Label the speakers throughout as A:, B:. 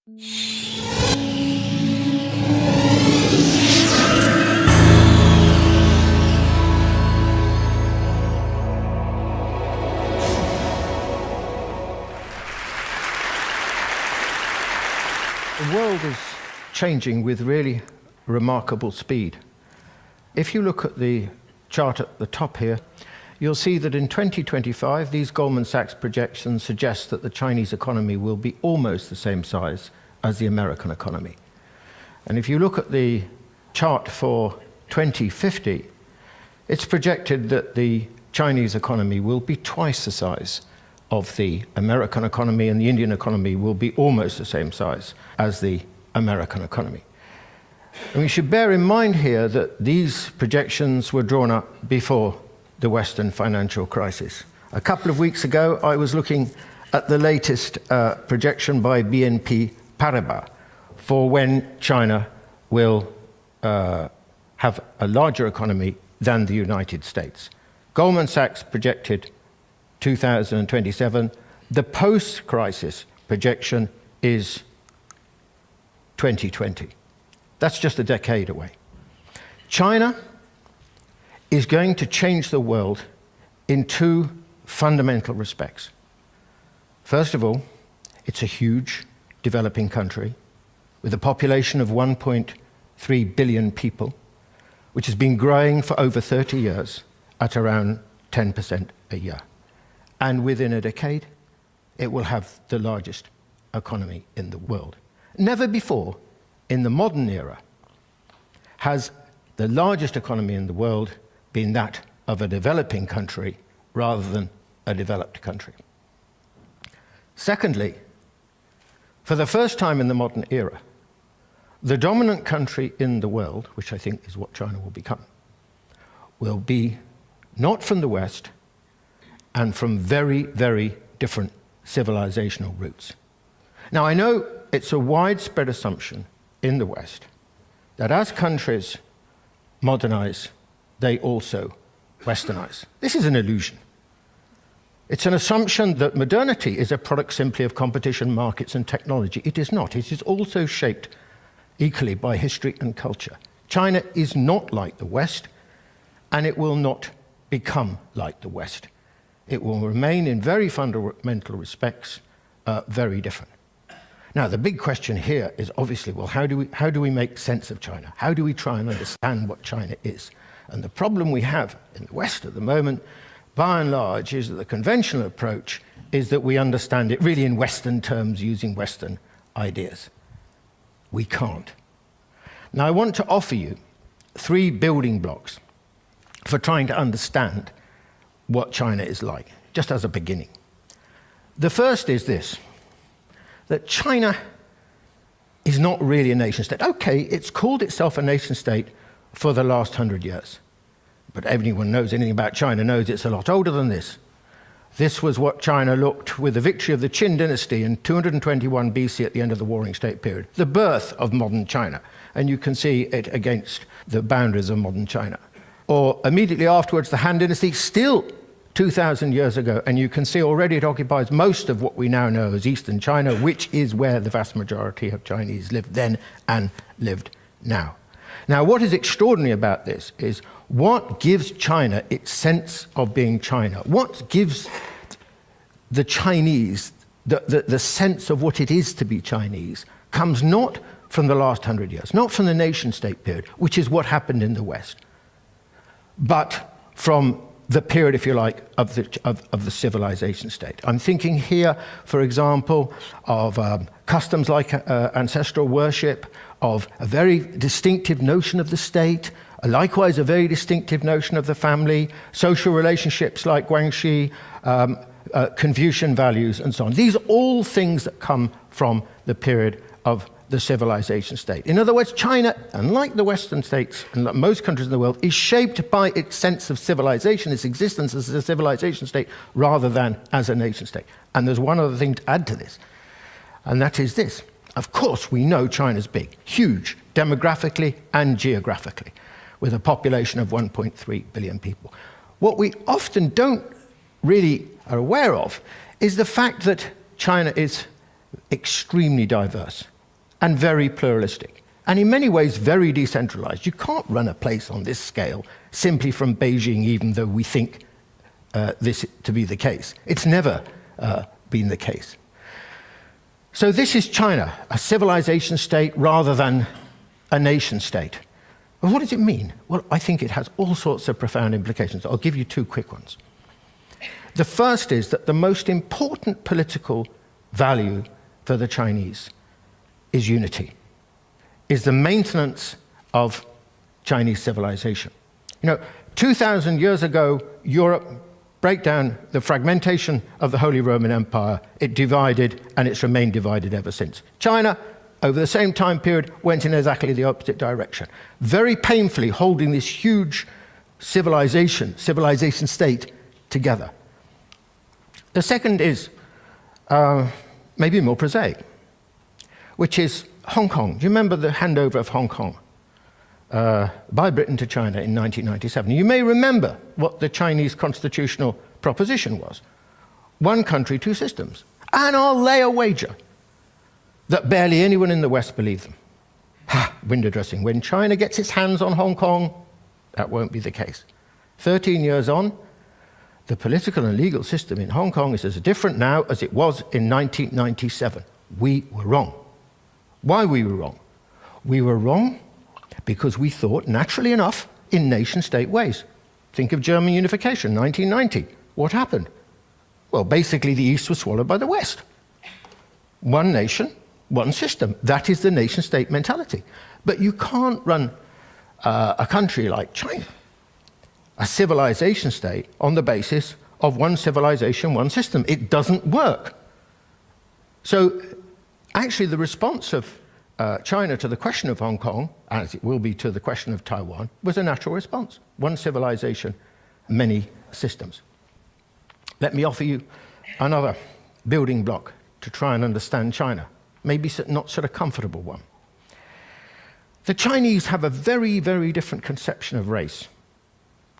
A: The world is changing with really remarkable speed. If you look at the chart at the top here, you'll see that in 2025, these Goldman Sachs projections suggest that the Chinese economy will be almost the same size as the American economy. And if you look at the chart for 2050, it's projected that the Chinese economy will be twice the size of the American economy, and the Indian economy will be almost the same size as the American economy. And we should bear in mind here that these projections were drawn up before the Western financial crisis. A couple of weeks ago, I was looking at the latest projection by BNP Paribas for when China will have a larger economy than the United States. Goldman Sachs projected 2027. The post-crisis projection is 2020. That's just a decade away. China is going to change the world in two fundamental respects. First of all, it's a huge developing country with a population of 1.3 billion people, which has been growing for over 30 years at around 10% a year. And within a decade, it will have the largest economy in the world. Never before, in the modern era, has the largest economy in the world been that of a developing country rather than a developed country. Secondly, for the first time in the modern era, the dominant country in the world, which I think is what China will become, will be not from the West and from very, very different civilizational roots. Now, I know it's a widespread assumption in the West that as countries modernize, they also westernize. This is an illusion. It's an assumption that modernity is a product simply of competition, markets, and technology. It is not. It is also shaped equally by history and culture. China is not like the West, and it will not become like the West. It will remain in very fundamental respects very different. Now, the big question here is obviously, well, how do we make sense of China? How do we try and understand what China is? And the problem we have in the West at the moment, by and large, is that the conventional approach is that we understand it really in Western terms using Western ideas. We can't. Now, I want to offer you 3 building blocks for trying to understand what China is like, just as a beginning. The first is this, that China is not really a nation state. Okay, it's called itself a nation state for the last 100 years. But anyone knows anything about China knows it's a lot older than this. This was what China looked with the victory of the Qin dynasty in 221 BC at the end of the Warring State period, the birth of modern China. And you can see it against the boundaries of modern China. Or immediately afterwards, the Han dynasty, still 2,000 years ago, and you can see already it occupies most of what we now know as Eastern China, which is where the vast majority of Chinese lived then and lived now. Now, what is extraordinary about this is what gives China its sense of being China? What gives the Chinese the sense of what it is to be Chinese comes not from the last 100 years, not from the nation-state period, which is what happened in the West, but from the period, if you like, of the civilization state. I'm thinking here, for example, of customs like ancestral worship, of a very distinctive notion of the state, likewise a very distinctive notion of the family, social relationships like Guanxi, Confucian values, and so on. These are all things that come from the period of the civilization state. In other words, China, unlike the Western states and like most countries in the world, is shaped by its sense of civilization, its existence as a civilization state, rather than as a nation state. And there's one other thing to add to this, and that is this. Of course, we know China's big, huge, demographically and geographically, with a population of 1.3 billion people. What we often don't really are aware of is the fact that China is extremely diverse. and very pluralistic, and in many ways very decentralized. You can't run a place on this scale simply from Beijing, even though we think this to be the case. It's never been the case. So this is China, a civilization state rather than a nation state. Well, what does it mean? Well, I think it has all sorts of profound implications. I'll give you two quick ones. The first is that the most important political value for the Chinese is unity, is the maintenance of Chinese civilization. 2,000 years ago, Europe broke down the fragmentation of the Holy Roman Empire. It divided, and it's remained divided ever since. China, over the same time period, went in exactly the opposite direction, very painfully holding this huge civilization state together. The second is maybe more prosaic, which is Hong Kong. Do you remember the handover of Hong Kong by Britain to China in 1997? You may remember what the Chinese constitutional proposition was. One country, two systems. And I'll lay a wager that barely anyone in the West believed them. Window dressing. When China gets its hands on Hong Kong, that won't be the case. 13 years on, the political and legal system in Hong Kong is as different now as it was in 1997. We were wrong. Why we were wrong? We were wrong because we thought, naturally enough, in nation-state ways. Think of German unification, 1990. What happened? Well, basically the East was swallowed by the West. One nation, one system. That is the nation-state mentality. But you can't run a country like China, a civilization state, on the basis of one civilization, one system. It doesn't work. So actually the response of China to the question of Hong Kong, as it will be to the question of Taiwan, was a natural response. One civilization, many systems. Let me offer you another building block to try and understand China, maybe not such a comfortable one. The Chinese have a very, very different conception of race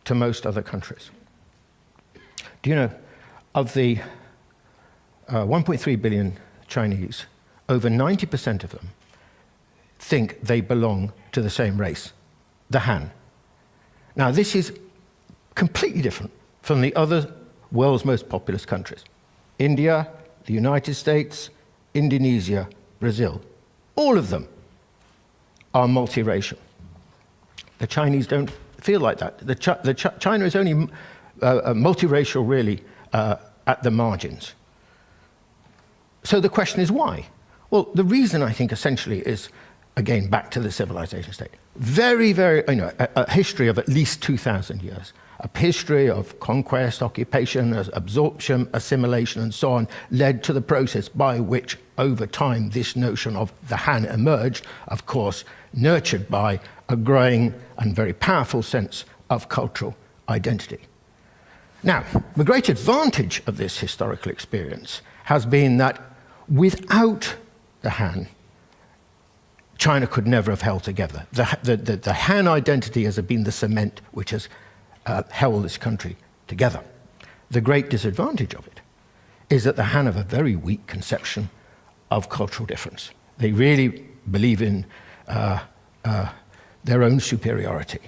A: to most other countries. Do you know, of the 1.3 billion Chinese, over 90% of them think they belong to the same race, the Han. Now, this is completely different from the other world's most populous countries. India, the United States, Indonesia, Brazil. All of them are multiracial. The Chinese don't feel like that. China is only multiracial, really, at the margins. So the question is why? Well, the reason, I think, essentially is, again, back to the civilization state. Very, very, a history of at least 2,000 years. A history of conquest, occupation, absorption, assimilation, and so on, led to the process by which, over time, this notion of the Han emerged, of course, nurtured by a growing and very powerful sense of cultural identity. Now, the great advantage of this historical experience has been that without the Han, China could never have held together. The Han identity has been the cement which has held this country together. The great disadvantage of it is that the Han have a very weak conception of cultural difference. They really believe in their own superiority,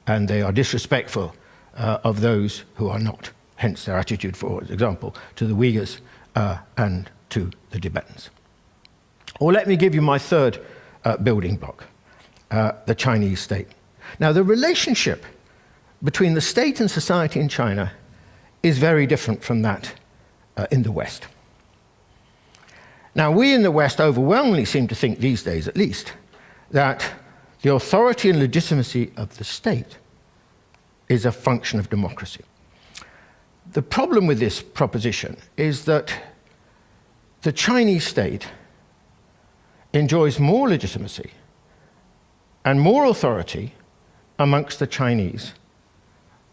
A: and they are disrespectful of those who are not, hence their attitude, for example, to the Uyghurs and to the Tibetans. Or let me give you my third building block, the Chinese state. Now, the relationship between the state and society in China is very different from that in the West. Now, we in the West overwhelmingly seem to think these days, at least, that the authority and legitimacy of the state is a function of democracy. The problem with this proposition is that the Chinese state enjoys more legitimacy and more authority amongst the Chinese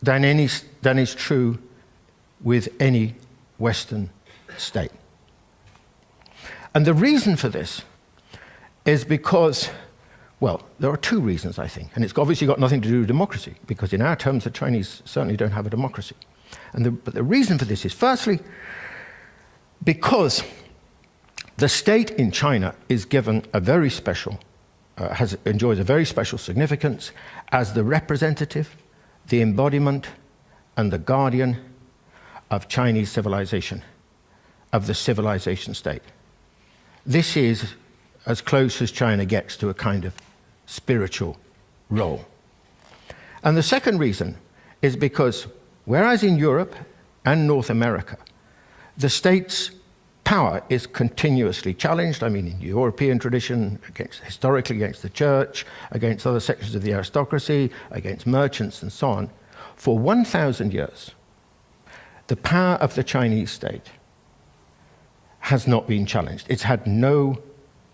A: than is true with any Western state. And the reason for this is because, well, there are two reasons, I think. And it's obviously got nothing to do with democracy, because in our terms, the Chinese certainly don't have a democracy. But the reason for this is, firstly, because The state in China is given a very special, enjoys a very special significance as the representative, the embodiment, and the guardian of Chinese civilization, of the civilization state. This is as close as China gets to a kind of spiritual role. And the second reason is because, whereas in Europe and North America, the state's power is continuously challenged. I mean, in European tradition, historically against the church, against other sections of the aristocracy, against merchants and so on. For 1,000 years, the power of the Chinese state has not been challenged. It's had no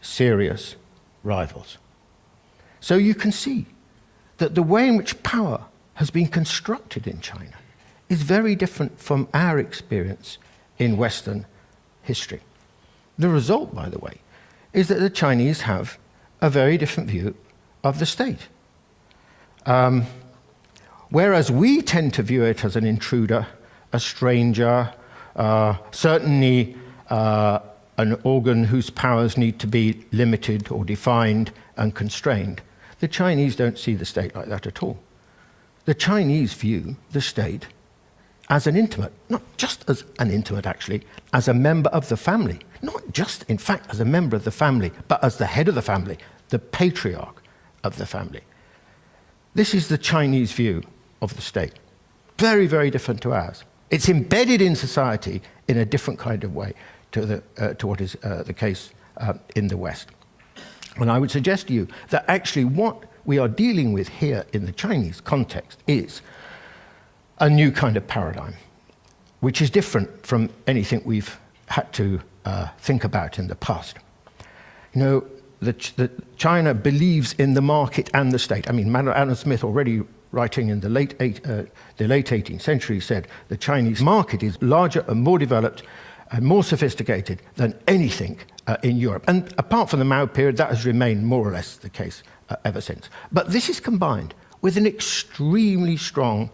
A: serious rivals. So you can see that the way in which power has been constructed in China is very different from our experience in Western history. The result, by the way, is that the Chinese have a very different view of the state. Whereas we tend to view it as an intruder, a stranger, certainly an organ whose powers need to be limited or defined and constrained, the Chinese don't see the state like that at all. The Chinese view the state as an intimate, not just as an intimate actually, as a member of the family. Not just, in fact, as a member of the family, but as the head of the family, the patriarch of the family. This is the Chinese view of the state. Very, very different to ours. It's embedded in society in a different kind of way to what is the case in the West. And I would suggest to you that actually what we are dealing with here in the Chinese context is a new kind of paradigm, which is different from anything we've had to think about in the past. You know, China believes in the market and the state. I mean, Adam Smith, already writing in the late 18th century, said the Chinese market is larger and more developed and more sophisticated than anything in Europe. And apart from the Mao period, that has remained more or less the case ever since. But this is combined with an extremely strong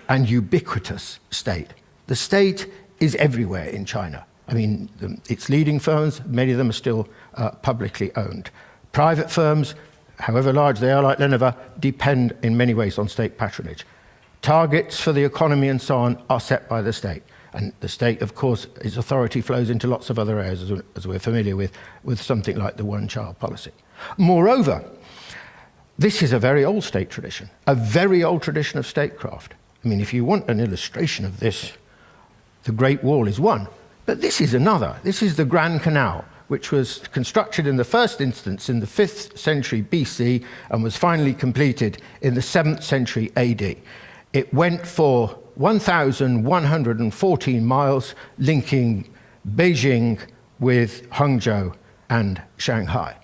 A: and ubiquitous state. The state is everywhere in China. I mean, its leading firms, many of them are still publicly owned. Private firms, however large they are, like Lenovo, depend in many ways on state patronage. Targets for the economy and so on are set by the state. And the state, of course, its authority flows into lots of other areas, as we're familiar with something like the one-child policy. Moreover, this is a very old state tradition, a very old tradition of statecraft. I mean, if you want an illustration of this, the Great Wall is one, but this is another. This is the Grand Canal, which was constructed in the first instance in the 5th century BC and was finally completed in the 7th century AD. It went for 1,114 miles, linking Beijing with Hangzhou and Shanghai.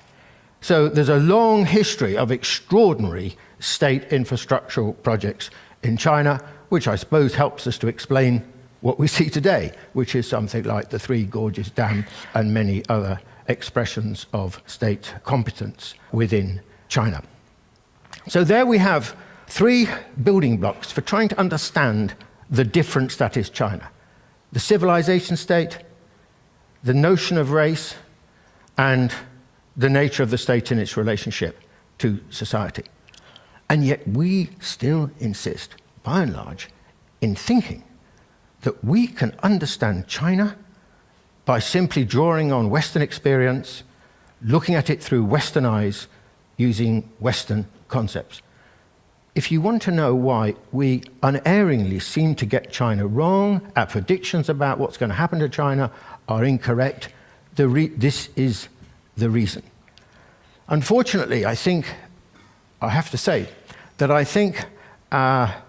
A: So there's a long history of extraordinary state infrastructural projects in China, which I suppose helps us to explain what we see today, which is something like the Three Gorges Dam and many other expressions of state competence within China. So there we have three building blocks for trying to understand the difference that is China: the civilization state, the notion of race, and the nature of the state in its relationship to society. And yet we still insist, by and large, in thinking that we can understand China by simply drawing on Western experience, looking at it through Western eyes, using Western concepts. If you want to know why we unerringly seem to get China wrong, our predictions about what's going to happen to China are incorrect, this is the reason. Unfortunately, I have to say that I think our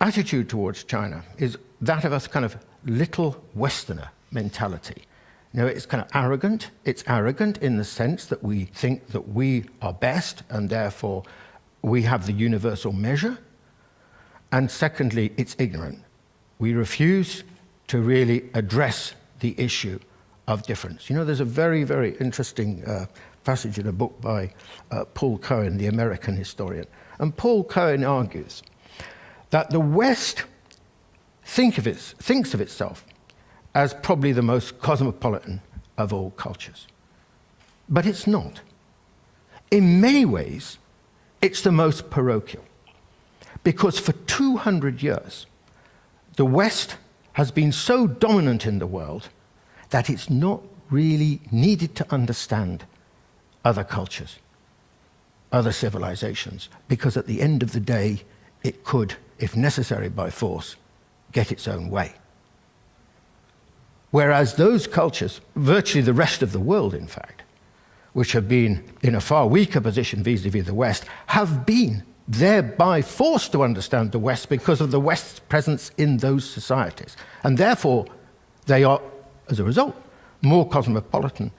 A: attitude towards China is that of a kind of little Westerner mentality. You know, it's kind of arrogant. It's arrogant in the sense that we think that we are best and therefore we have the universal measure. And secondly, it's ignorant. We refuse to really address the issue of difference. You know, there's a very, very interesting passage in a book by Paul Cohen, the American historian. And Paul Cohen argues that the West thinks of itself as probably the most cosmopolitan of all cultures. But it's not. In many ways, it's the most parochial. Because for 200 years, the West has been so dominant in the world that it's not really needed to understand other cultures, other civilizations, because at the end of the day, it could, if necessary by force, get its own way. Whereas those cultures, virtually the rest of the world, in fact, which have been in a far weaker position vis-à-vis the West, have been thereby forced to understand the West because of the West's presence in those societies. And therefore, they are, as a result, more cosmopolitan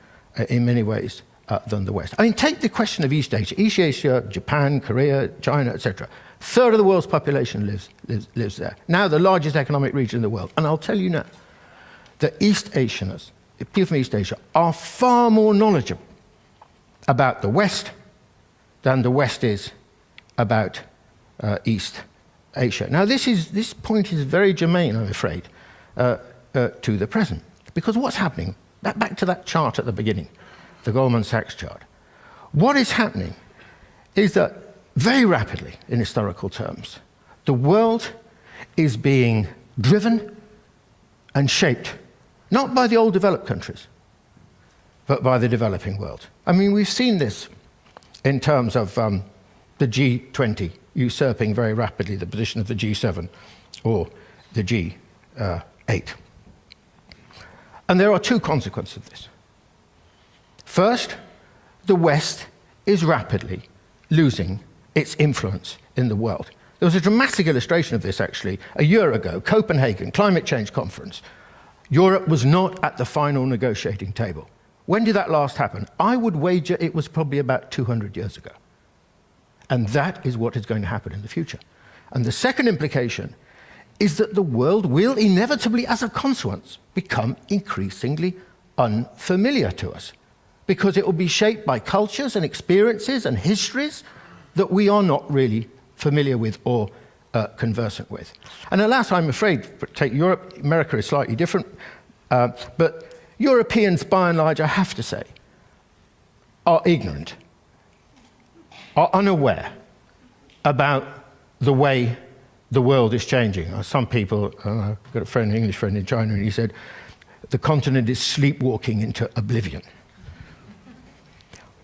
A: in many ways than the West. I mean, take the question of East Asia. East Asia, Japan, Korea, China, etc. A third of the world's population lives there. Now the largest economic region in the world. And I'll tell you now, that East Asians, people from East Asia, are far more knowledgeable about the West than the West is about East Asia. Now this point is very germane, I'm afraid, to the present. Because what's happening, back to that chart at the beginning, the Goldman Sachs chart, what is happening is that very rapidly, in historical terms, the world is being driven and shaped, not by the old developed countries, but by the developing world. I mean, we've seen this in terms of the G20 usurping very rapidly the position of the G7 or the G8. And there are two consequences of this. First, the West is rapidly losing its influence in the world. There was a dramatic illustration of this, actually, a year ago, Copenhagen, climate change conference. Europe was not at the final negotiating table. When did that last happen? I would wager it was probably about 200 years ago. And that is what is going to happen in the future. And the second implication is that the world will inevitably, as a consequence, become increasingly unfamiliar to us, because it will be shaped by cultures and experiences and histories that we are not really familiar with or conversant with. And alas, I'm afraid, take Europe, America is slightly different, but Europeans, by and large, I have to say, are ignorant, are unaware about the way the world is changing. Some people, I've got a friend, an English friend in China, and he said, the continent is sleepwalking into oblivion.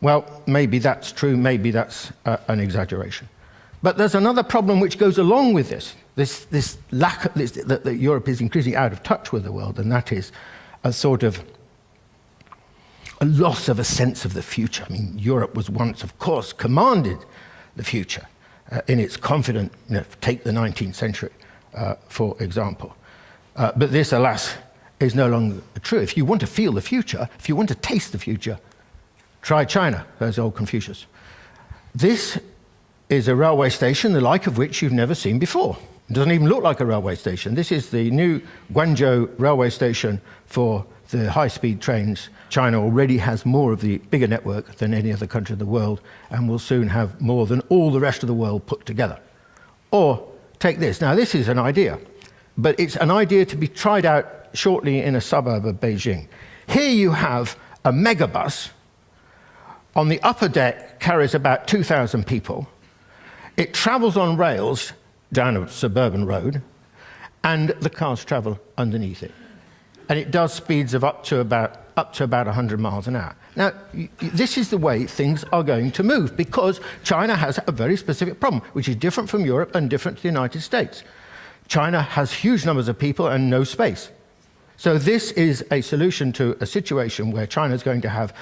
A: Well, maybe that's true, maybe that's an exaggeration. But there's another problem which goes along with this lack of this, that Europe is increasingly out of touch with the world, and that is a sort of a loss of a sense of the future. I mean, Europe was once, of course, commanded the future in its confident, take the 19th century, for example. But this, alas, is no longer true. If you want to feel the future, if you want to taste the future, try China, as old Confucius. This is a railway station, the like of which you've never seen before. It doesn't even look like a railway station. This is the new Guangzhou railway station for the high-speed trains. China already has more of the bigger network than any other country in the world, and will soon have more than all the rest of the world put together. Or take this. Now, this is an idea, but it's an idea to be tried out shortly in a suburb of Beijing. Here you have a megabus. On the upper deck carries about 2,000 people. It travels on rails down a suburban road, and the cars travel underneath it. And it does speeds of up to about 100 miles an hour. Now, this is the way things are going to move, because China has a very specific problem, which is different from Europe and different to the United States. China has huge numbers of people and no space. So this is a solution to a situation where China is going to have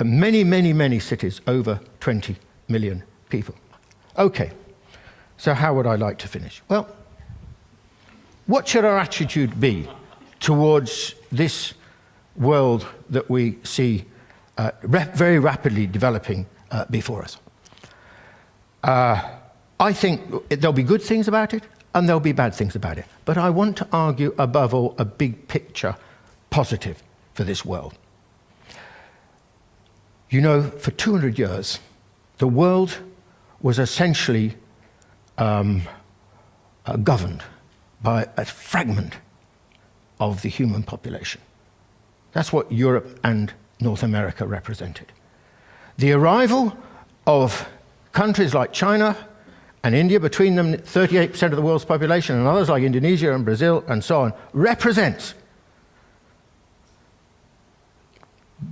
A: many, many, many cities, over 20 million people. Okay, so how would I like to finish? Well, what should our attitude be towards this world that we see very rapidly developing before us? I think there'll be good things about it, and there'll be bad things about it. But I want to argue, above all, a big picture positive for this world. You know, for 200 years, the world was essentially governed by a fragment of the human population. That's what Europe and North America represented. The arrival of countries like China and India, between them 38% of the world's population, and others like Indonesia and Brazil and so on, represents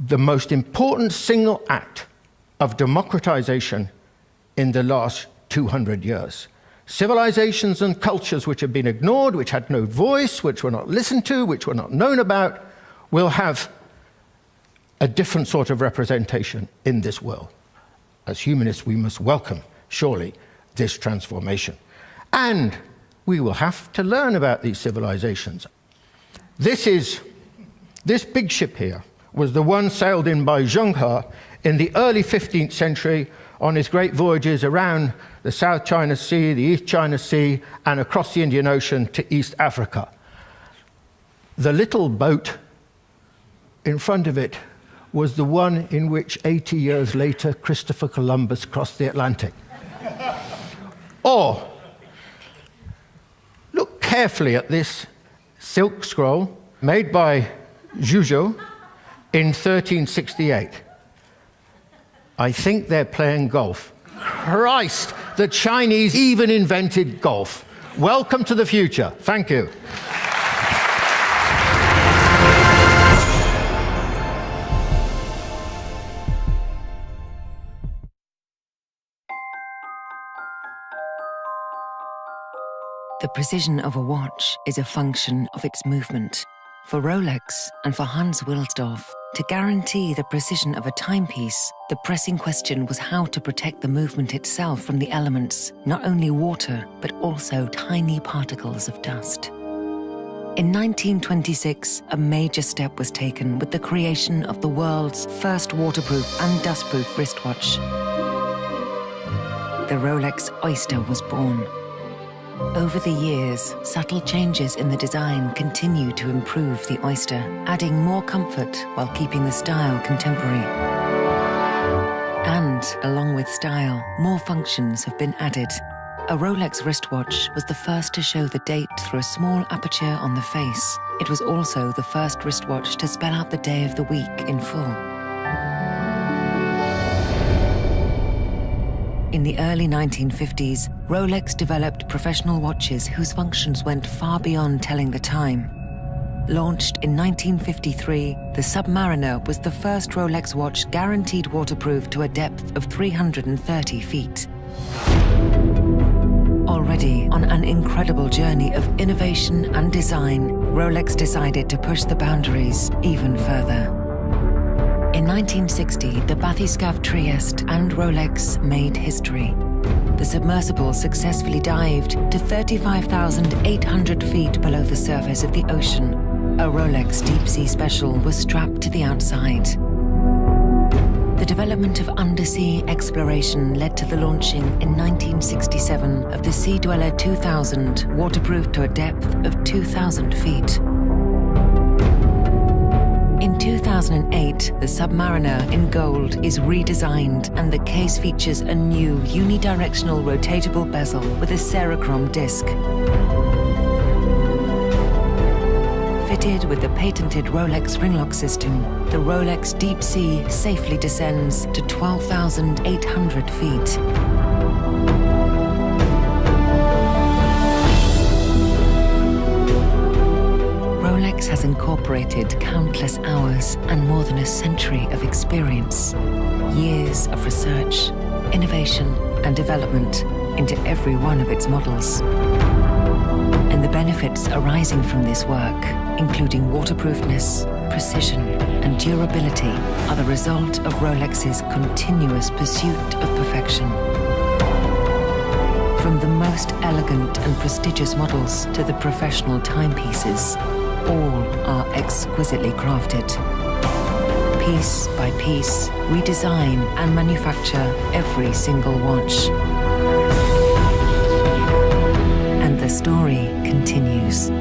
A: the most important single act of democratization in the last 200 years. Civilizations and cultures which have been ignored, which had no voice, which were not listened to, which were not known about, will have a different sort of representation in this world. As humanists, we must welcome, surely, this transformation. And we will have to learn about these civilizations. This big ship here was the one sailed in by Jacques in the early 15th century on his great voyages around the South China Sea, the East China Sea, and across the Indian Ocean to East Africa. The little boat in front of it was the one in which 80 years later Christopher Columbus crossed the Atlantic. Or, look carefully at this silk scroll made by Zhuzhou in 1368. I think they're playing golf. Christ, the Chinese even invented golf. Welcome to the future. Thank you.
B: The precision of a watch is a function of its movement. For Rolex and for Hans Wilsdorf, to guarantee the precision of a timepiece, the pressing question was how to protect the movement itself from the elements, not only water, but also tiny particles of dust. In 1926, a major step was taken with the creation of the world's first waterproof and dustproof wristwatch. The Rolex Oyster was born. Over the years, subtle changes in the design continue to improve the Oyster, adding more comfort while keeping the style contemporary. And, along with style, more functions have been added. A Rolex wristwatch was the first to show the date through a small aperture on the face. It was also the first wristwatch to spell out the day of the week in full. In the early 1950s, Rolex developed professional watches whose functions went far beyond telling the time. Launched in 1953, the Submariner was the first Rolex watch guaranteed waterproof to a depth of 330 feet. Already on an incredible journey of innovation and design, Rolex decided to push the boundaries even further. In 1960, the bathyscaphe Trieste and Rolex made history. The submersible successfully dived to 35,800 feet below the surface of the ocean. A Rolex Deep Sea Special was strapped to the outside. The development of undersea exploration led to the launching in 1967 of the Sea Dweller 2000, waterproof to a depth of 2,000 feet. In 2008, the Submariner in gold is redesigned and the case features a new unidirectional rotatable bezel with a Cerachrom disc. Fitted with the patented Rolex ringlock system, the Rolex Deep Sea safely descends to 12,800 feet. Rolex has incorporated countless hours and more than a century of experience, years of research, innovation, and development into every one of its models. And the benefits arising from this work, including waterproofness, precision, and durability, are the result of Rolex's continuous pursuit of perfection. From the most elegant and prestigious models to the professional timepieces, all are exquisitely crafted. Piece by piece, we design and manufacture every single watch. And the story continues.